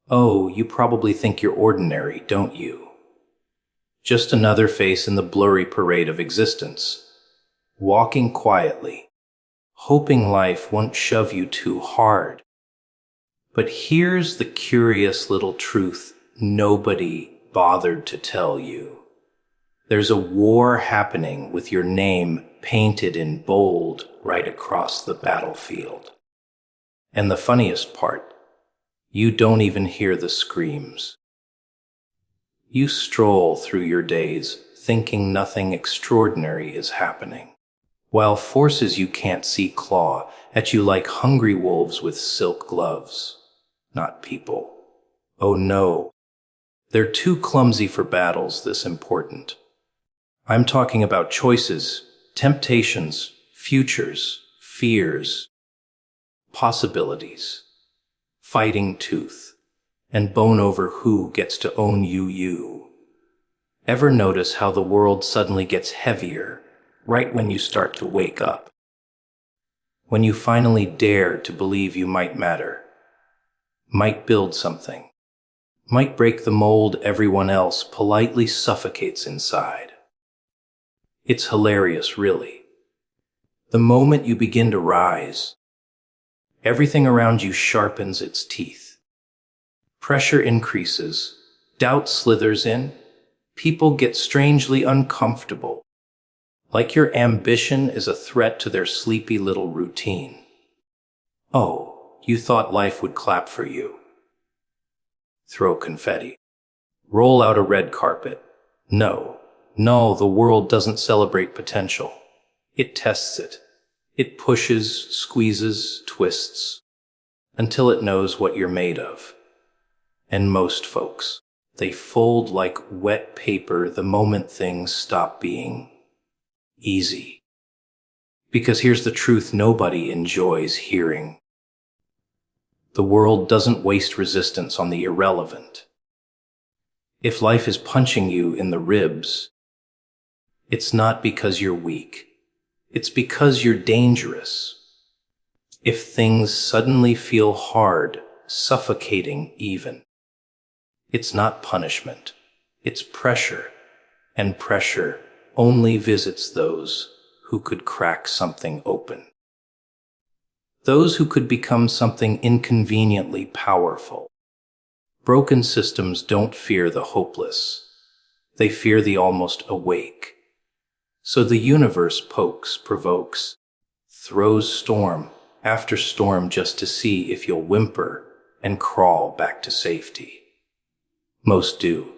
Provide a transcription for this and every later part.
Oh, you probably think you're ordinary, don't you? Just another face in the blurry parade of existence, walking quietly, hoping life won't shove you too hard. But here's the curious little truth nobody bothered to tell you. There's a war happening with your name painted in bold right across the battlefield. And the funniest part, you don't even hear the screams. You stroll through your days thinking nothing extraordinary is happening, while forces you can't see claw at you like hungry wolves with silk gloves. Not people. Oh no, they're too clumsy for battles this important. I'm talking about choices, temptations, futures, fears, possibilities, fighting tooth, and bone over who gets to own you. Ever notice how the world suddenly gets heavier right when you start to wake up? When you finally dare to believe you might matter, might build something, might break the mold everyone else politely suffocates inside. It's hilarious, really. The moment you begin to rise, everything around you sharpens its teeth. Pressure increases, doubt slithers in, people get strangely uncomfortable, like your ambition is a threat to their sleepy little routine. Oh, you thought life would clap for you. Throw confetti. Roll out a red carpet. No, the world doesn't celebrate potential. It tests it. It pushes, squeezes, twists, until it knows what you're made of. And most folks, they fold like wet paper the moment things stop being easy. Because here's the truth nobody enjoys hearing. The world doesn't waste resistance on the irrelevant. If life is punching you in the ribs, it's not because you're weak. It's because you're dangerous. If things suddenly feel hard, suffocating even, it's not punishment. It's pressure. And pressure only visits those who could crack something open. Those who could become something inconveniently powerful. Broken systems don't fear the hopeless. They fear the almost awake. So the universe pokes, provokes, throws storm after storm just to see if you'll whimper and crawl back to safety. Most do.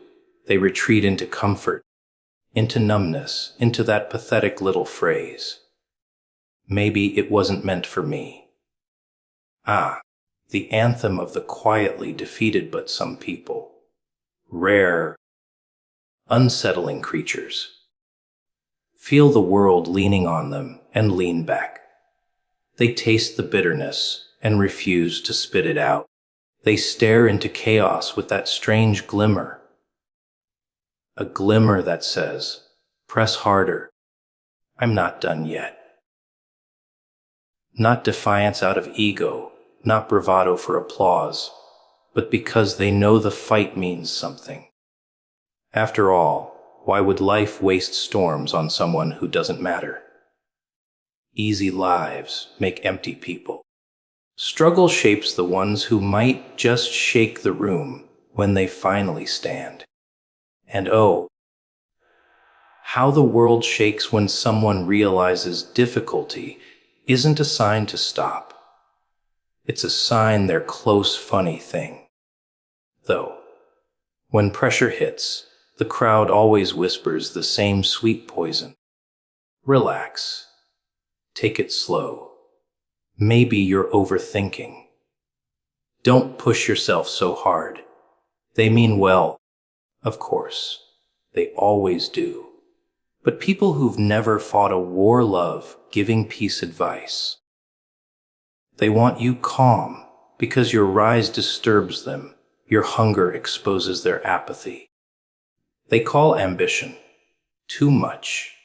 They retreat into comfort, into numbness, into that pathetic little phrase. Maybe it wasn't meant for me. Ah, the anthem of the quietly defeated but some people. Rare, unsettling creatures. Feel the world leaning on them and lean back. They taste the bitterness and refuse to spit it out. They stare into chaos with that strange glimmer. A glimmer that says, press harder. I'm not done yet. Not defiance out of ego, not bravado for applause, but because they know the fight means something. After all, why would life waste storms on someone who doesn't matter? Easy lives make empty people. Struggle shapes the ones who might just shake the room when they finally stand. And oh, how the world shakes when someone realizes difficulty isn't a sign to stop. It's a sign they're close, funny thing. Though, when pressure hits, the crowd always whispers the same sweet poison. Relax. Take it slow. Maybe you're overthinking. Don't push yourself so hard. They mean well, of course. They always do. But people who've never fought a war love giving peace advice. They want you calm because your rise disturbs them. Your hunger exposes their apathy. They call ambition too much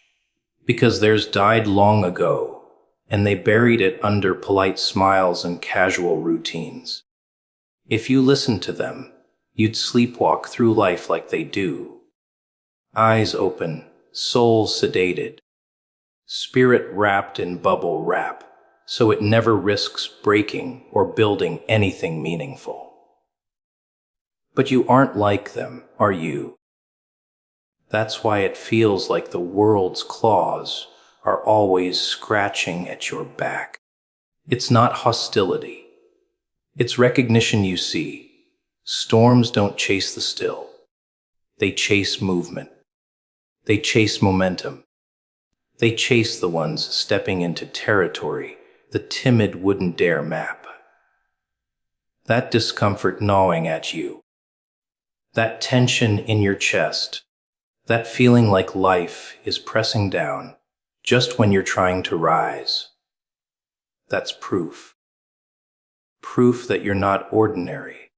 because theirs died long ago and they buried it under polite smiles and casual routines. If you listened to them, you'd sleepwalk through life like they do. Eyes open, soul sedated, spirit wrapped in bubble wrap, so it never risks breaking or building anything meaningful. But you aren't like them, are you? That's why it feels like the world's claws are always scratching at your back. It's not hostility. It's recognition, you see. Storms don't chase the still. They chase movement. They chase momentum. They chase the ones stepping into territory the timid wouldn't dare map. That discomfort gnawing at you. That tension in your chest. That feeling like life is pressing down just when you're trying to rise. That's proof. Proof that you're not ordinary.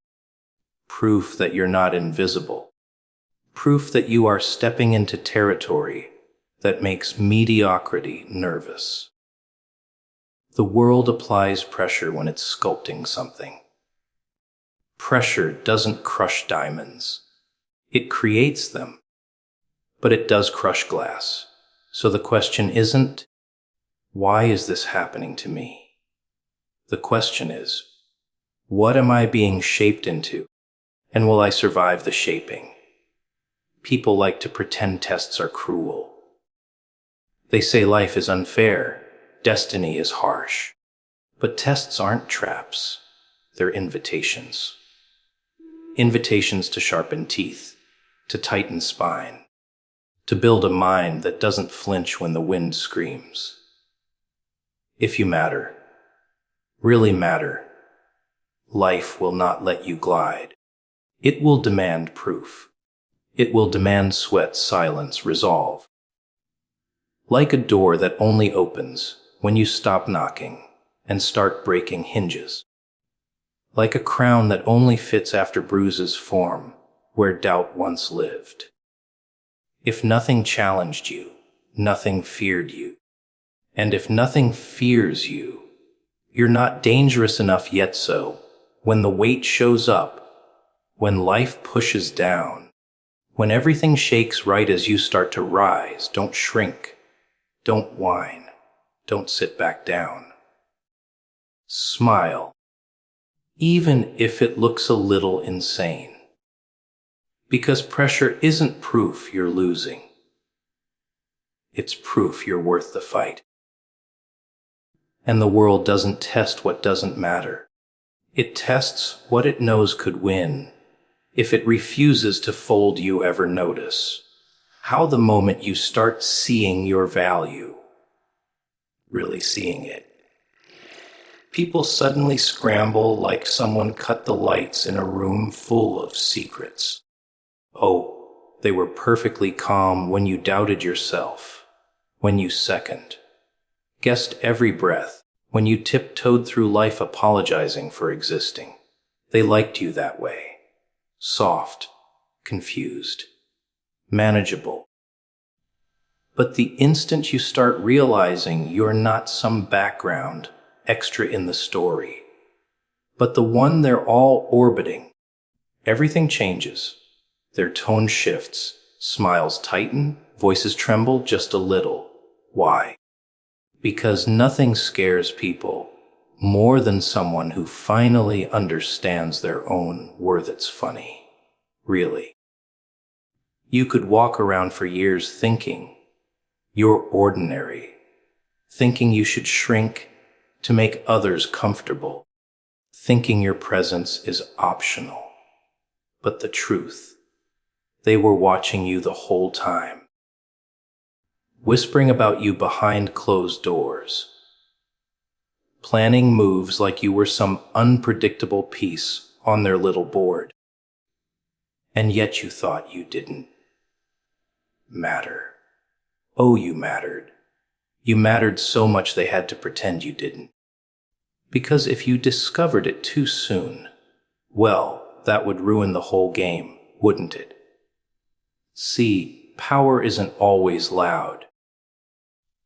Proof that you're not invisible. Proof that you are stepping into territory that makes mediocrity nervous. The world applies pressure when it's sculpting something. Pressure doesn't crush diamonds. It creates them. But it does crush glass. So the question isn't, why is this happening to me? The question is, what am I being shaped into? And will I survive the shaping? People like to pretend tests are cruel. They say life is unfair, destiny is harsh. But tests aren't traps, they're invitations. Invitations to sharpen teeth, to tighten spine, to build a mind that doesn't flinch when the wind screams. If you matter, really matter, life will not let you glide. It will demand proof. It will demand sweat, silence, resolve. Like a door that only opens when you stop knocking and start breaking hinges. Like a crown that only fits after bruises form where doubt once lived. If nothing challenged you, nothing feared you. And if nothing fears you, you're not dangerous enough yet. So when the weight shows up, when life pushes down, when everything shakes right as you start to rise, don't shrink, don't whine, don't sit back down. Smile, even if it looks a little insane. Because pressure isn't proof you're losing. It's proof you're worth the fight. And the world doesn't test what doesn't matter. It tests what it knows could win. If it refuses to fold, you ever notice how the moment you start seeing your value, really seeing it, people suddenly scramble like someone cut the lights in a room full of secrets. Oh, they were perfectly calm when you doubted yourself, when you second, guessed every breath, when you tiptoed through life apologizing for existing. They liked you that way. Soft, confused, manageable. But the instant you start realizing you're not some background extra in the story, but the one they're all orbiting, everything changes. Their tone shifts, smiles tighten, voices tremble just a little. Why? Because nothing scares people more than someone who finally understands their own worth. It's funny, really. You could walk around for years thinking you're ordinary, thinking you should shrink to make others comfortable, thinking your presence is optional. But the truth, they were watching you the whole time, whispering about you behind closed doors, planning moves like you were some unpredictable piece on their little board. And yet you thought you didn't matter. Oh, you mattered. You mattered so much they had to pretend you didn't. Because if you discovered it too soon, well, that would ruin the whole game, wouldn't it? See, power isn't always loud.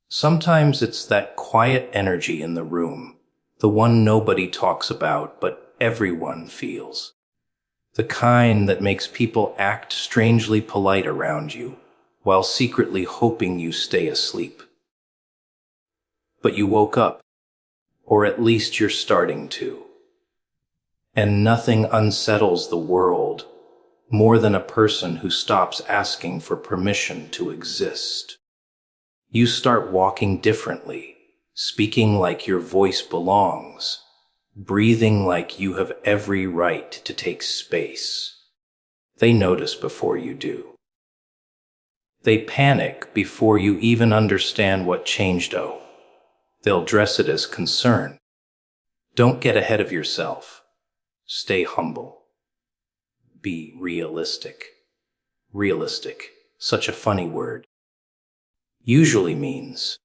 Sometimes it's that quiet energy in the room, the one nobody talks about but everyone feels. The kind that makes people act strangely polite around you, while secretly hoping you stay asleep. But you woke up, or at least you're starting to. And nothing unsettles the world more than a person who stops asking for permission to exist. You start walking differently, speaking like your voice belongs, breathing like you have every right to take space. They notice before you do. They panic before you even understand what changed. They'll dress it as concern. Don't get ahead of yourself. Stay humble. Be realistic. Realistic, such a funny word. Usually means,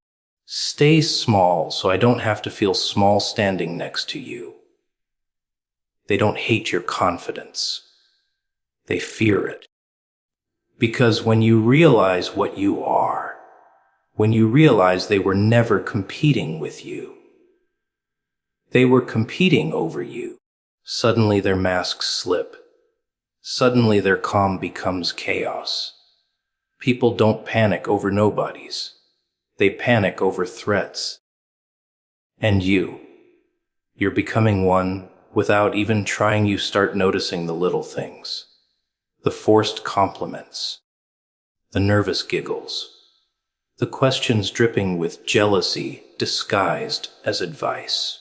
stay small so I don't have to feel small standing next to you. They don't hate your confidence. They fear it. Because when you realize what you are, when you realize they were never competing with you, they were competing over you, suddenly their masks slip. Suddenly their calm becomes chaos. People don't panic over nobodies. They panic over threats. And you're becoming one without even trying. You start noticing the little things. The forced compliments. The nervous giggles. The questions dripping with jealousy disguised as advice.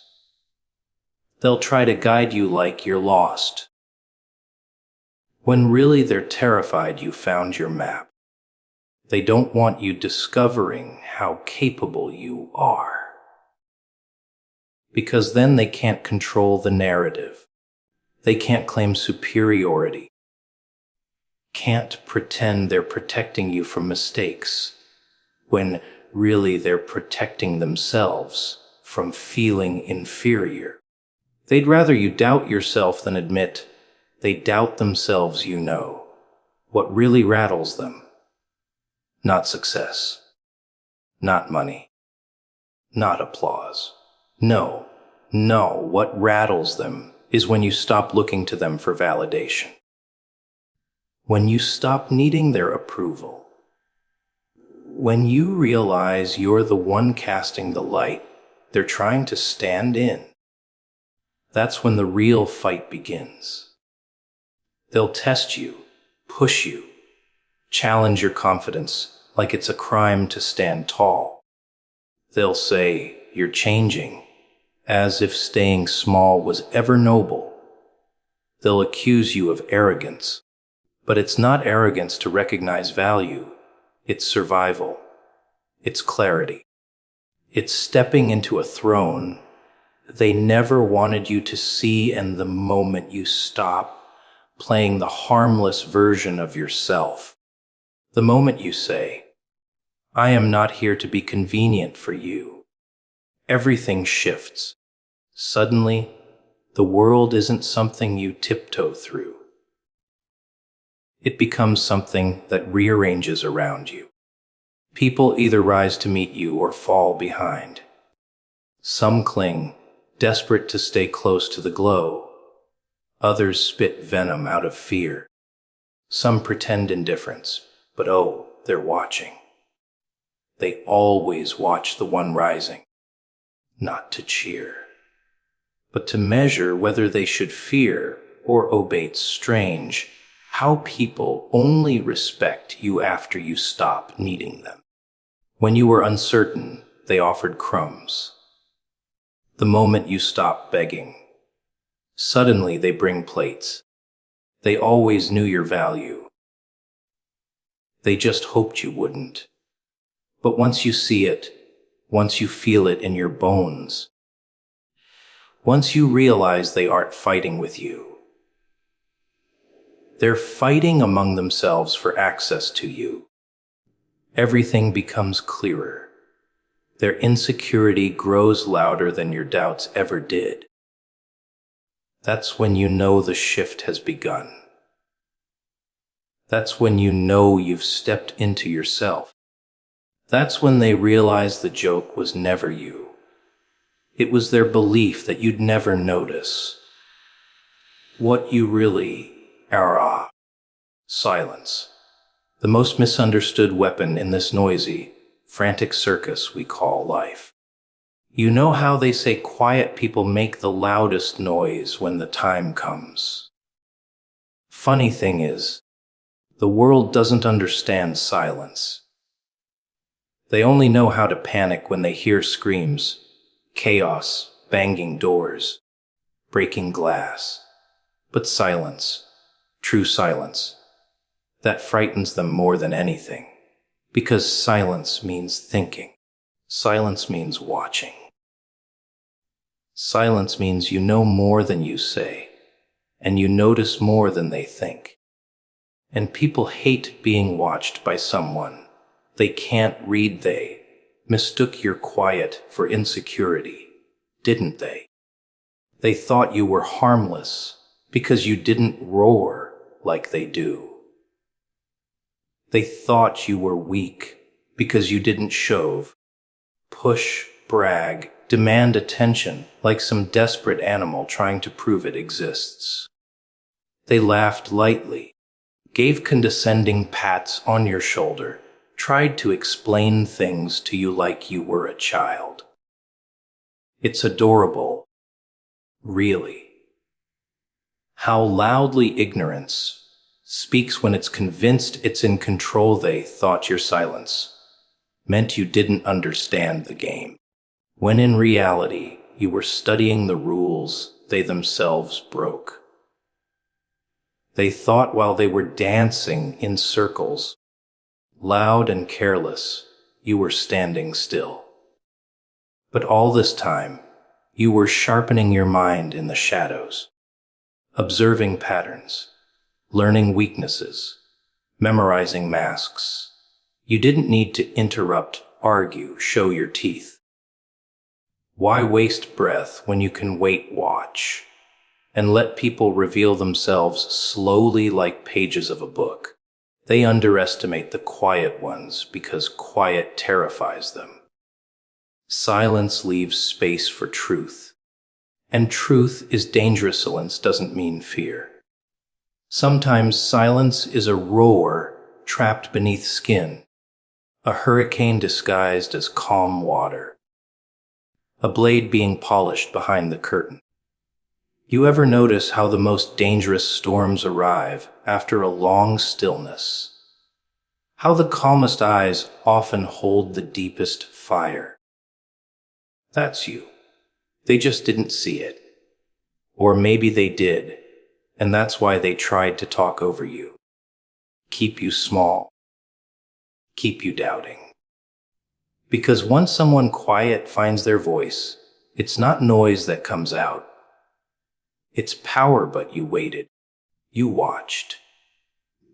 They'll try to guide you like you're lost, when really they're terrified you found your map. They don't want you discovering how capable you are. Because then they can't control the narrative. They can't claim superiority. Can't pretend they're protecting you from mistakes, when really they're protecting themselves from feeling inferior. They'd rather you doubt yourself than admit they doubt themselves. What really rattles them. Not success. Not money. Not applause. No. What rattles them is when you stop looking to them for validation. When you stop needing their approval. When you realize you're the one casting the light they're trying to stand in. That's when the real fight begins. They'll test you, push you, challenge your confidence like it's a crime to stand tall. They'll say you're changing, as if staying small was ever noble. They'll accuse you of arrogance, but it's not arrogance to recognize value. It's survival. It's clarity. It's stepping into a throne they never wanted you to see, and the moment you stop playing the harmless version of yourself, the moment you say, I am not here to be convenient for you, everything shifts. Suddenly, the world isn't something you tiptoe through. It becomes something that rearranges around you. People either rise to meet you or fall behind. Some cling, desperate to stay close to the glow. Others spit venom out of fear. Some pretend indifference, but they're watching. They always watch the one rising, not to cheer, but to measure whether they should fear or obey. It's strange how people only respect you after you stop needing them. When you were uncertain, they offered crumbs. The moment you stop begging, suddenly they bring plates. They always knew your value. They just hoped you wouldn't. But once you see it, once you feel it in your bones, once you realize they aren't fighting with you, they're fighting among themselves for access to you. Everything becomes clearer. Their insecurity grows louder than your doubts ever did. That's when you know the shift has begun. That's when you know you've stepped into yourself. That's when they realize the joke was never you. It was their belief that you'd never notice. what you really are. Silence. The most misunderstood weapon in this noisy, frantic circus we call life. You know how they say quiet people make the loudest noise when the time comes. Funny thing is, the world doesn't understand silence. They only know how to panic when they hear screams, chaos, banging doors, breaking glass. But silence, true silence, that frightens them more than anything. Because silence means thinking. Silence means watching. Silence means you know more than you say, and you notice more than they think. And people hate being watched by someone they can't read. They mistook your quiet for insecurity, didn't they? They thought you were harmless because you didn't roar like they do. They thought you were weak because you didn't shove, push, brag, demand attention like some desperate animal trying to prove it exists. They laughed lightly, gave condescending pats on your shoulder, tried to explain things to you like you were a child. It's adorable, really. How loudly ignorance speaks when it's convinced it's in control. They thought your silence meant you didn't understand the game, when in reality you were studying the rules they themselves broke. They thought while they were dancing in circles, loud and careless, you were standing still. But all this time, you were sharpening your mind in the shadows, observing patterns, learning weaknesses, memorizing masks. You didn't need to interrupt, argue, show your teeth. Why waste breath when you can wait, watch, and let people reveal themselves slowly like pages of a book? They underestimate the quiet ones because quiet terrifies them. Silence leaves space for truth. And truth is dangerous. Silence doesn't mean fear. Sometimes silence is a roar trapped beneath skin, a hurricane disguised as calm water, a blade being polished behind the curtain. You ever notice how the most dangerous storms arrive after a long stillness? How the calmest eyes often hold the deepest fire? That's you. They just didn't see it. Or maybe they did, and that's why they tried to talk over you. Keep you small. Keep you doubting. Because once someone quiet finds their voice, it's not noise that comes out. It's power. But you waited. You watched.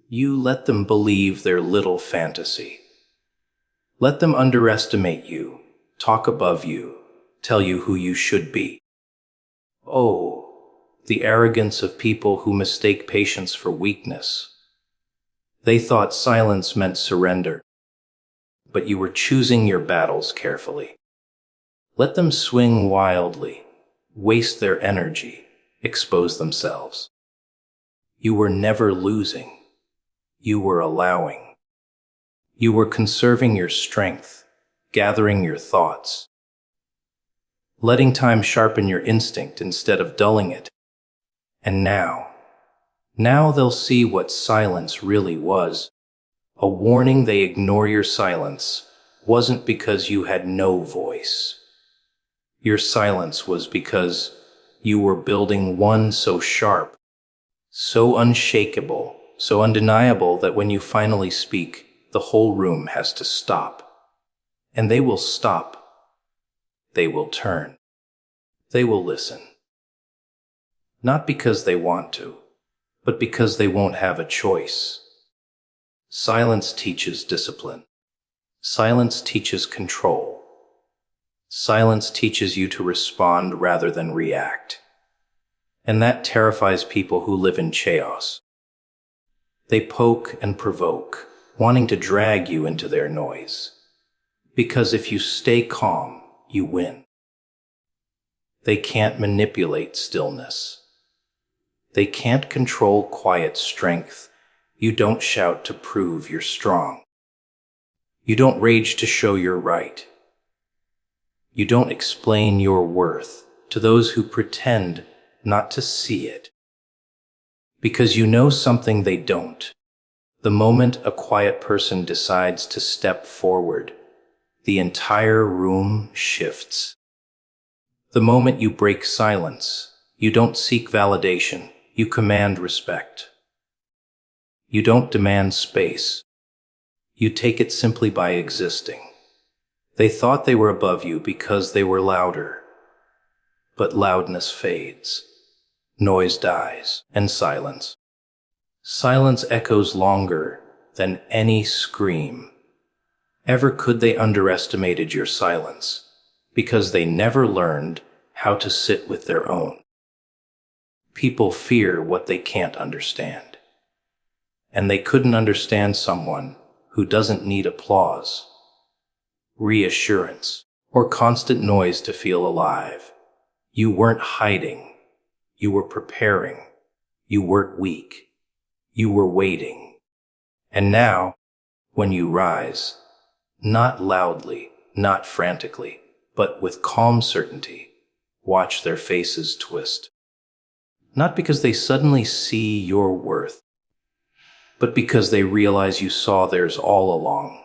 You let them believe their little fantasy. Let them underestimate you, talk above you, tell you who you should be. Oh, the arrogance of people who mistake patience for weakness. They thought silence meant surrender, but you were choosing your battles carefully. Let them swing wildly, waste their energy, expose themselves. You were never losing. You were allowing. You were conserving your strength, gathering your thoughts, letting time sharpen your instinct instead of dulling it. And now they'll see what silence really was. A warning. They ignore your silence wasn't because you had no voice. Your silence was because you were building one so sharp, so unshakable, so undeniable that when you finally speak, the whole room has to stop. And they will stop. They will turn. They will listen. Not because they want to, but because they won't have a choice. Silence teaches discipline. Silence teaches control. Silence teaches you to respond rather than react. And that terrifies people who live in chaos. They poke and provoke, wanting to drag you into their noise. Because if you stay calm, you win. They can't manipulate stillness. They can't control quiet strength. You don't shout to prove you're strong. You don't rage to show you're right. You don't explain your worth to those who pretend not to see it. Because you know something they don't. The moment a quiet person decides to step forward, the entire room shifts. The moment you break silence, you don't seek validation, you command respect. You don't demand space. You take it simply by existing. They thought they were above you because they were louder. But loudness fades. Noise dies, and silence. Silence echoes longer than any scream. Ever could they underestimated your silence, because they never learned how to sit with their own. People fear what they can't understand. And they couldn't understand someone who doesn't need applause, reassurance, or constant noise to feel alive. You weren't hiding. You were preparing. You weren't weak. You were waiting. And now, when you rise, not loudly, not frantically, but with calm certainty, watch their faces twist. Not because they suddenly see your worth, but because they realize you saw theirs all along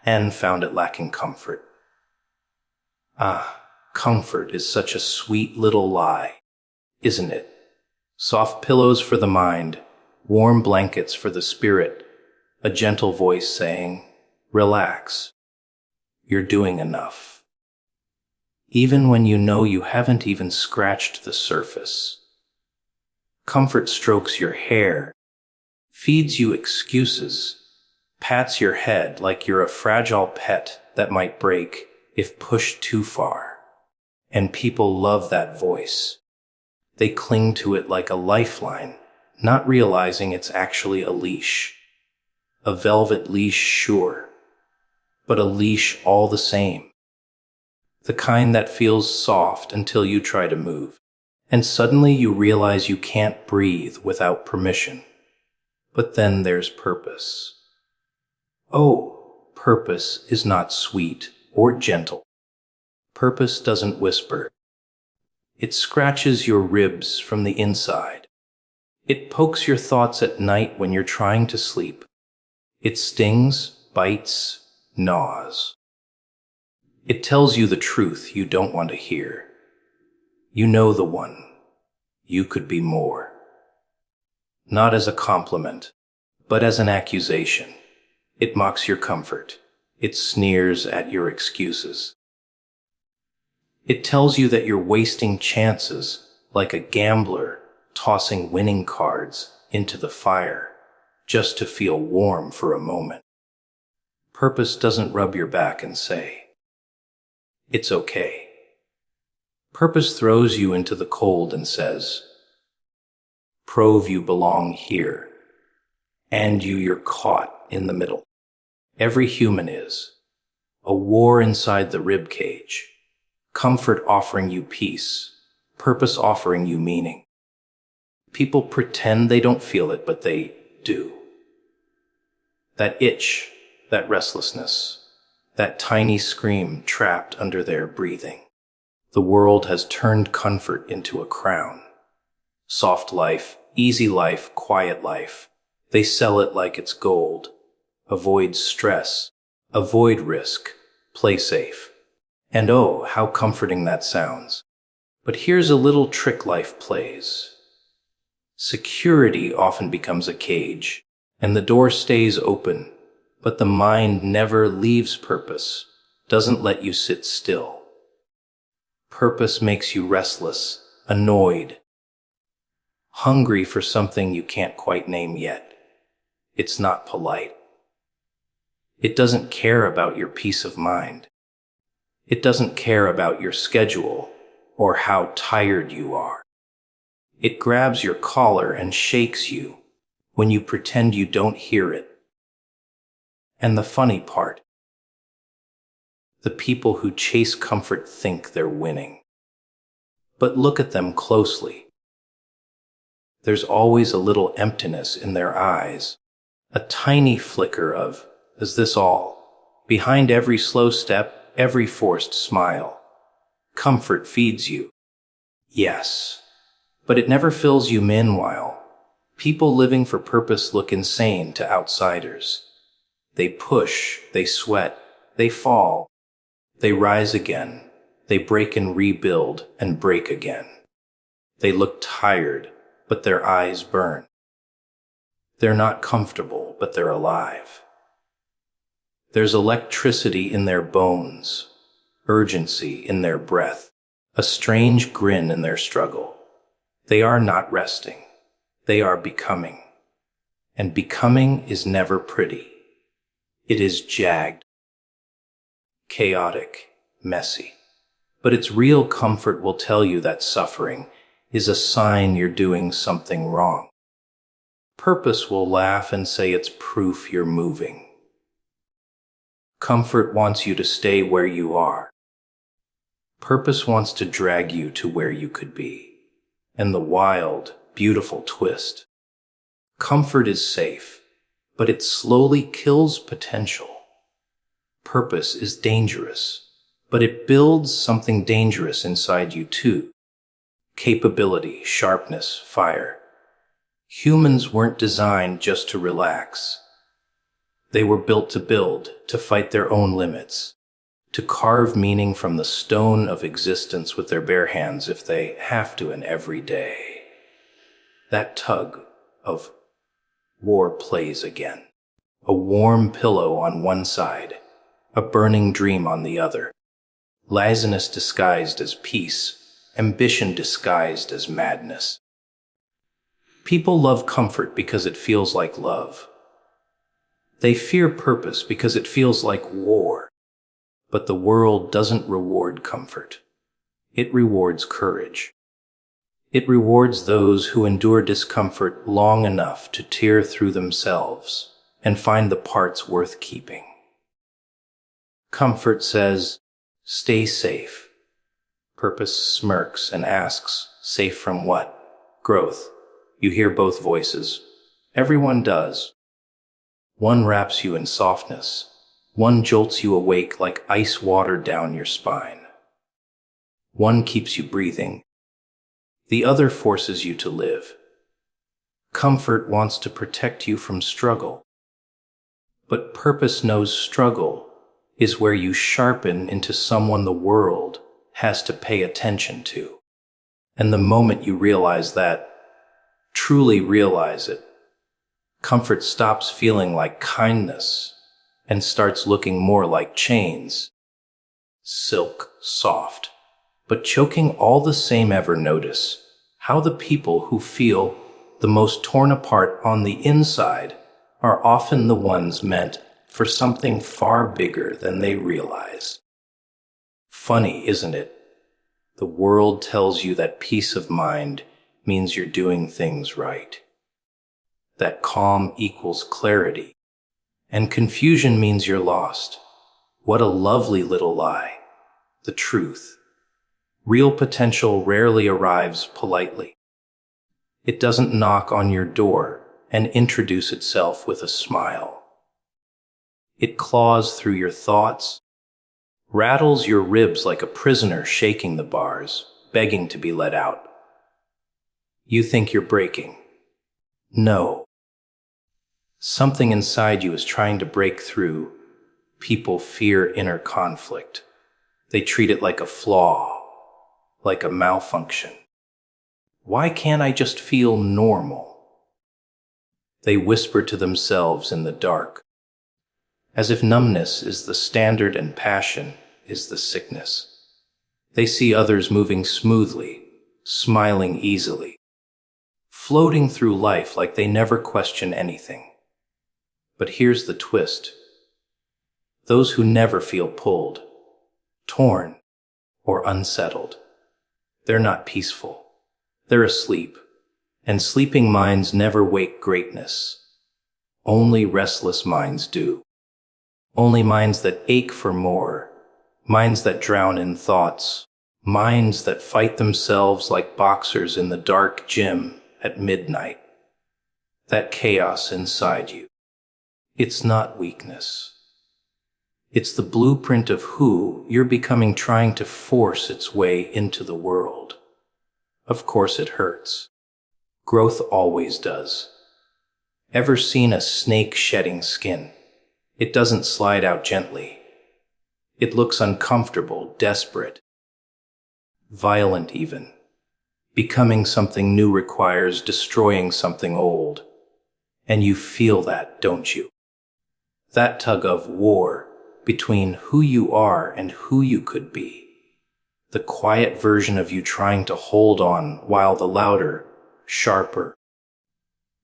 and found it lacking comfort. Comfort is such a sweet little lie, isn't it? Soft pillows for the mind, warm blankets for the spirit, a gentle voice saying, "Relax, you're doing enough." Even when you know you haven't even scratched the surface. Comfort strokes your hair, feeds you excuses, pats your head like you're a fragile pet that might break if pushed too far. And people love that voice. They cling to it like a lifeline, not realizing it's actually a leash. A velvet leash, sure, but a leash all the same. The kind that feels soft until you try to move. And suddenly you realize you can't breathe without permission. But then there's purpose. Oh, purpose is not sweet or gentle. Purpose doesn't whisper. It scratches your ribs from the inside. It pokes your thoughts at night when you're trying to sleep. It stings, bites, gnaws. It tells you the truth you don't want to hear. You know the one. You could be more. Not as a compliment, but as an accusation. It mocks your comfort. It sneers at your excuses. It tells you that you're wasting chances like a gambler tossing winning cards into the fire just to feel warm for a moment. Purpose doesn't rub your back and say, "It's okay." Purpose throws you into the cold and says, "Prove you belong here." And you're caught in the middle. Every human is. A war inside the rib cage. Comfort offering you peace. Purpose offering you meaning. People pretend they don't feel it, but they do. That itch, that restlessness, that tiny scream trapped under their breathing. The world has turned comfort into a crown. Soft life, easy life, quiet life. They sell it like it's gold. Avoid stress. Avoid risk. Play safe. And oh, how comforting that sounds. But here's a little trick life plays. Security often becomes a cage, and the door stays open, but the mind never leaves purpose, doesn't let you sit still. Purpose makes you restless, annoyed, hungry for something you can't quite name yet. It's not polite. It doesn't care about your peace of mind. It doesn't care about your schedule or how tired you are. It grabs your collar and shakes you when you pretend you don't hear it. And the funny part, the people who chase comfort think they're winning. But look at them closely. There's always a little emptiness in their eyes, a tiny flicker of, is this all? Behind every slow step, every forced smile. Comfort feeds you. Yes, but it never fills you meanwhile. People living for purpose look insane to outsiders. They push, they sweat, they fall. They rise again. They break and rebuild and break again. They look tired, but their eyes burn. They're not comfortable, but they're alive. There's electricity in their bones, urgency in their breath, a strange grin in their struggle. They are not resting. They are becoming. And becoming is never pretty. It is jagged, chaotic, messy. But its real comfort will tell you that suffering is a sign you're doing something wrong. Purpose will laugh and say it's proof you're moving. Comfort wants you to stay where you are. Purpose wants to drag you to where you could be. And the wild, beautiful twist. Comfort is safe, but it slowly kills potential. Purpose is dangerous, but it builds something dangerous inside you too. Capability, sharpness, fire. Humans weren't designed just to relax. They were built to build, to fight their own limits, to carve meaning from the stone of existence with their bare hands if they have to in every day. That tug of war plays again. A warm pillow on one side, a burning dream on the other. Laziness disguised as peace, ambition disguised as madness. People love comfort because it feels like love. They fear purpose because it feels like war. But the world doesn't reward comfort. It rewards courage. It rewards those who endure discomfort long enough to tear through themselves and find the parts worth keeping. Comfort says, stay safe. Purpose smirks and asks, safe from what? Growth. You hear both voices. Everyone does. One wraps you in softness. One jolts you awake like ice water down your spine. One keeps you breathing. The other forces you to live. Comfort wants to protect you from struggle. But purpose knows struggle is where you sharpen into someone the world has to pay attention to. And the moment you realize that, truly realize it, comfort stops feeling like kindness and starts looking more like chains. Silk, soft, but choking all the same. Ever notice how the people who feel the most torn apart on the inside are often the ones meant for something far bigger than they realize? Funny, isn't it? The world tells you that peace of mind means you're doing things right. That calm equals clarity. And confusion means you're lost. What a lovely little lie. The truth. Real potential rarely arrives politely. It doesn't knock on your door and introduce itself with a smile. It claws through your thoughts, rattles your ribs like a prisoner shaking the bars, begging to be let out. You think you're breaking. No. Something inside you is trying to break through. People fear inner conflict. They treat it like a flaw, like a malfunction. Why can't I just feel normal? They whisper to themselves in the dark, as if numbness is the standard and passion is the sickness. They see others moving smoothly, smiling easily, floating through life like they never question anything. But here's the twist. Those who never feel pulled, torn, or unsettled, they're not peaceful. They're asleep, and sleeping minds never wake greatness. Only restless minds do. Only minds that ache for more, minds that drown in thoughts, minds that fight themselves like boxers in the dark gym at midnight. That chaos inside you. It's not weakness. It's the blueprint of who you're becoming, trying to force its way into the world. Of course it hurts. Growth always does. Ever seen a snake shedding skin? It doesn't slide out gently. It looks uncomfortable, desperate, violent even. Becoming something new requires destroying something old. And you feel that, don't you? That tug of war between who you are and who you could be. The quiet version of you trying to hold on while the louder, sharper,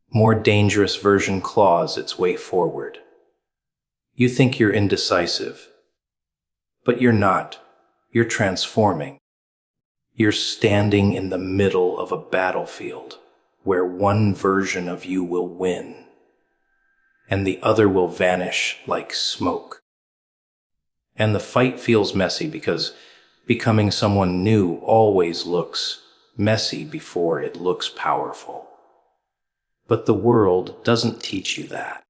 more dangerous version claws its way forward. You think you're indecisive, but you're not. You're transforming. You're standing in the middle of a battlefield where one version of you will win and the other will vanish like smoke. And the fight feels messy because becoming someone new always looks messy before it looks powerful. But the world doesn't teach you that.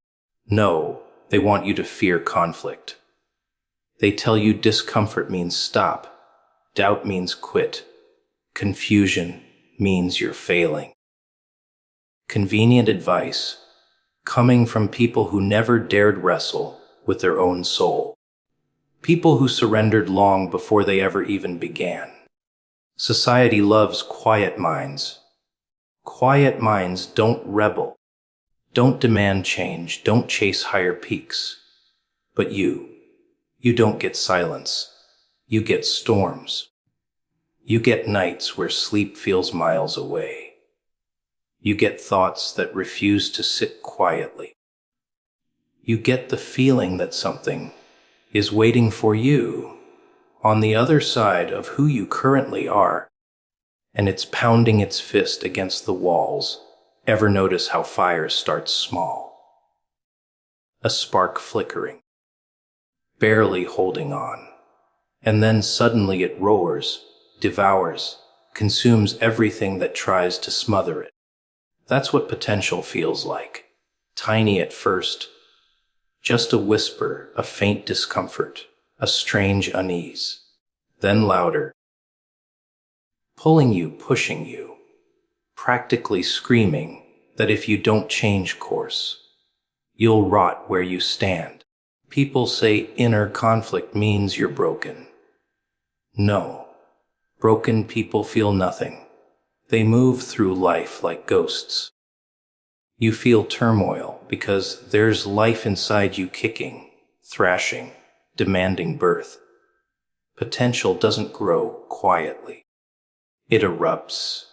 No, they want you to fear conflict. They tell you discomfort means stop, doubt means quit, confusion means you're failing. Convenient advice coming from people who never dared wrestle with their own soul. People who surrendered long before they ever even began. Society loves quiet minds. Quiet minds don't rebel, don't demand change, don't chase higher peaks. But you don't get silence. You get storms. You get nights where sleep feels miles away. You get thoughts that refuse to sit quietly. You get the feeling that something is waiting for you on the other side of who you currently are, and it's pounding its fist against the walls. Ever notice how fire starts small? A spark flickering, barely holding on, and then suddenly it roars, devours, consumes everything that tries to smother it. That's what potential feels like. Tiny at first, just a whisper, a faint discomfort, a strange unease. Then louder, pulling you, pushing you, practically screaming that if you don't change course, you'll rot where you stand. People say inner conflict means you're broken. No, broken people feel nothing. They move through life like ghosts. You feel turmoil because there's life inside you kicking, thrashing, demanding birth. Potential doesn't grow quietly. It erupts.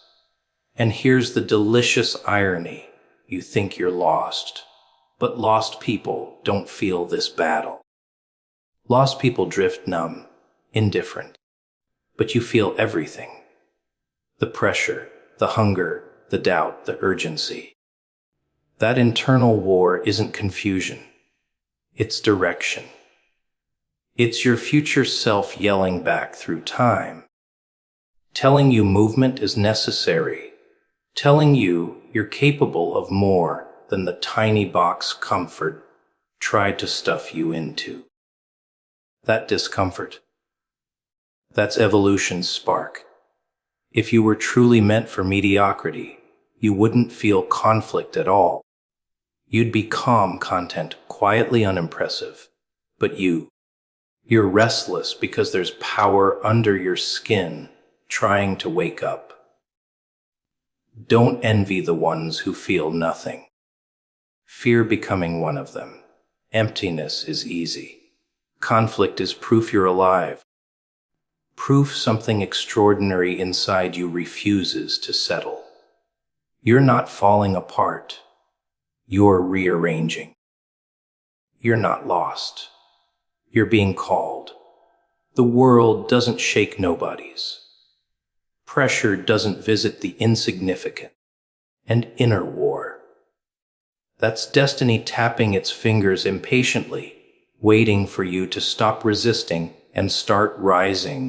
And here's the delicious irony. You think you're lost, but lost people don't feel this battle. Lost people drift numb, indifferent, but you feel everything. The pressure, the hunger, the doubt, the urgency. That internal war isn't confusion. It's direction. It's your future self yelling back through time, telling you movement is necessary, telling you you're capable of more than the tiny box comfort tried to stuff you into. That discomfort, that's evolution's spark. If you were truly meant for mediocrity, you wouldn't feel conflict at all. You'd be calm content, quietly unimpressive. But you're restless because there's power under your skin trying to wake up. Don't envy the ones who feel nothing. Fear becoming one of them. Emptiness is easy. Conflict is proof you're alive. Proof something extraordinary inside you refuses to settle. You're not falling apart. You're rearranging. You're not lost. You're being called. The world doesn't shake nobodies. Pressure doesn't visit the insignificant. And inner war. That's destiny tapping its fingers impatiently, waiting for you to stop resisting and start rising.